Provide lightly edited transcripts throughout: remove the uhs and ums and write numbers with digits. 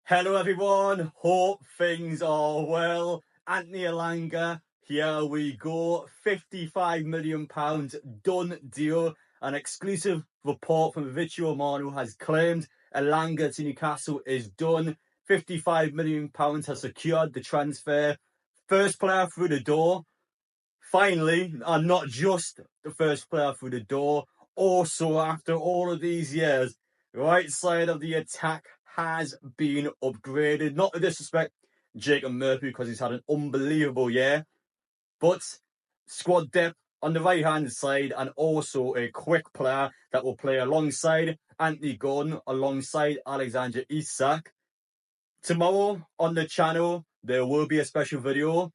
Hello everyone, hope things are well. Antony Elanga, here we go. £55 million done deal. An exclusive report from Fabrizio Romano has claimed Elanga to Newcastle is done. £55 million has secured the transfer. First player through the door. Finally, and not just the first player through the door, also after all of these years, the right side of the attack has been upgraded. Not to disrespect Jacob Murphy because he's had an unbelievable year, but squad depth on the right hand side and also a quick player that will play alongside Anthony Gordon, alongside Alexander Isak. Tomorrow on the channel, there will be a special video.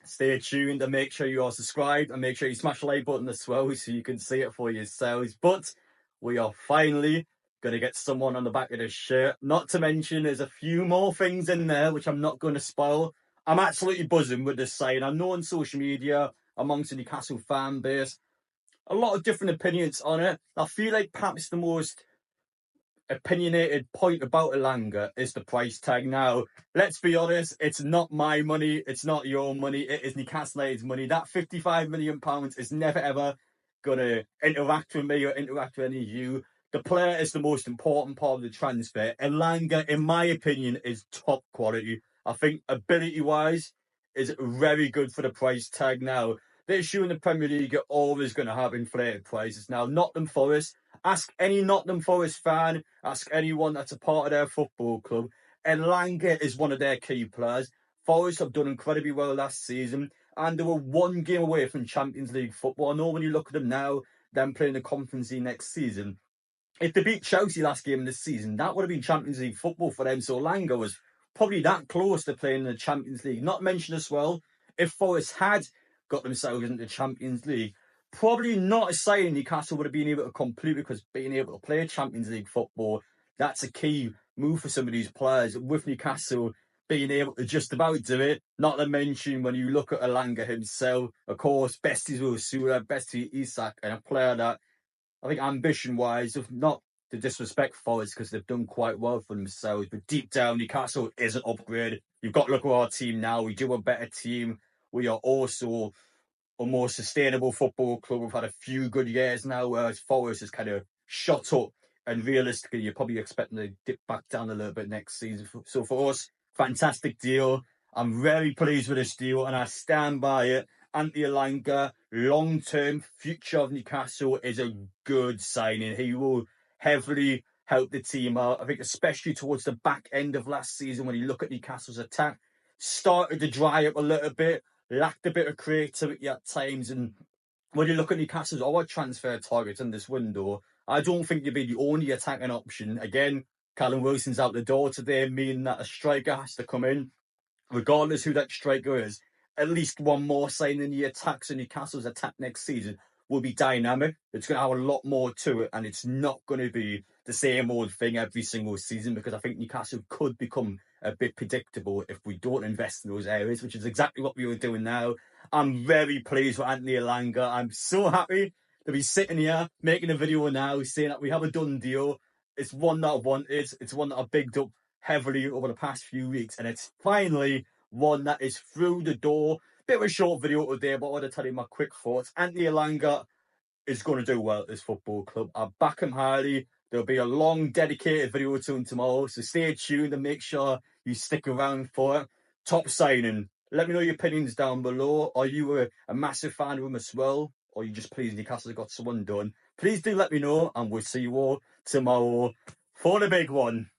Stay tuned and make sure you are subscribed and make sure you smash the like button as well so you can see it for yourselves. But we are finally going to get someone on the back of this shirt. Not to mention there's a few more things in there which I'm not going to spoil. I'm absolutely buzzing with this sign. I know on social media, amongst the Newcastle fan base, a lot of different opinions on it. I feel like perhaps the most opinionated point about Elanga is the price tag. Now, let's be honest, it's not my money, it's not your money, it is Newcastle United's money. That £55 million is never ever going to interact with me or interact with any of you. The player is the most important part of the transfer. Elanga, in my opinion, is top quality. I think ability-wise is very good for the price tag. Now, the issue in the Premier League, you're always going to have inflated prices. Now, Nottingham Forest, ask any Nottingham Forest fan, ask anyone that's a part of their football club. Elanga is one of their key players. Forest have done incredibly well last season, and they were one game away from Champions League football. I know when you look at them now, them playing the Conference League next season. If they beat Chelsea last game this season, that would have been Champions League football for them. So Elanga was probably that close to playing in the Champions League. Not mentioned as well, if Forest had got themselves into the Champions League, probably not a sign Newcastle would have been able to complete, because being able to play Champions League football, that's a key move for some of these players. With Newcastle being able to just about do it, not to mention when you look at Elanga himself, of course, besties with Sula, besties Isak, and a player that I think ambition-wise, if not to disrespect Forest because they've done quite well for themselves, but deep down, Newcastle is an upgrade. You've got to look at our team now. We do a better team. We are also a more sustainable football club. We've had a few good years now, whereas Forest has kind of shot up, and realistically, you're probably expecting to dip back down a little bit next season. So for us, fantastic deal. I'm very pleased with this deal, and I stand by it. Antony Elanga, long-term future of Newcastle, is a good signing. He will heavily help the team out. I think especially towards the back end of last season, when you look at Newcastle's attack, started to dry up a little bit, lacked a bit of creativity at times. And when you look at Newcastle's other transfer targets in this window, I don't think you'll be the only attacking option. Again, Callum Wilson's out the door today, meaning that a striker has to come in. Regardless who that striker is, at least one more signing in the attack. So Newcastle's attack next season will be dynamic. It's going to have a lot more to it, and it's not going to be the same old thing every single season, because I think Newcastle could become a bit predictable if we don't invest in those areas, which is exactly what we were doing now. I'm very pleased with Antony Elanga. I'm so happy to be sitting here making a video now saying that we have a done deal. It's one that I wanted. It's one that I bigged up heavily over the past few weeks, and it's finally one that is through the door. Bit of a short video today, but I want to tell you my quick thoughts. Antony Elanga is going to do well at this football club. I back him highly. There'll be a long, dedicated video to him tomorrow, so stay tuned and make sure you stick around for it. Top signing. Let me know your opinions down below. Are you a massive fan of him as well, or are you just pleased Newcastle have got someone done? Please do let me know, and we'll see you all tomorrow for the big one.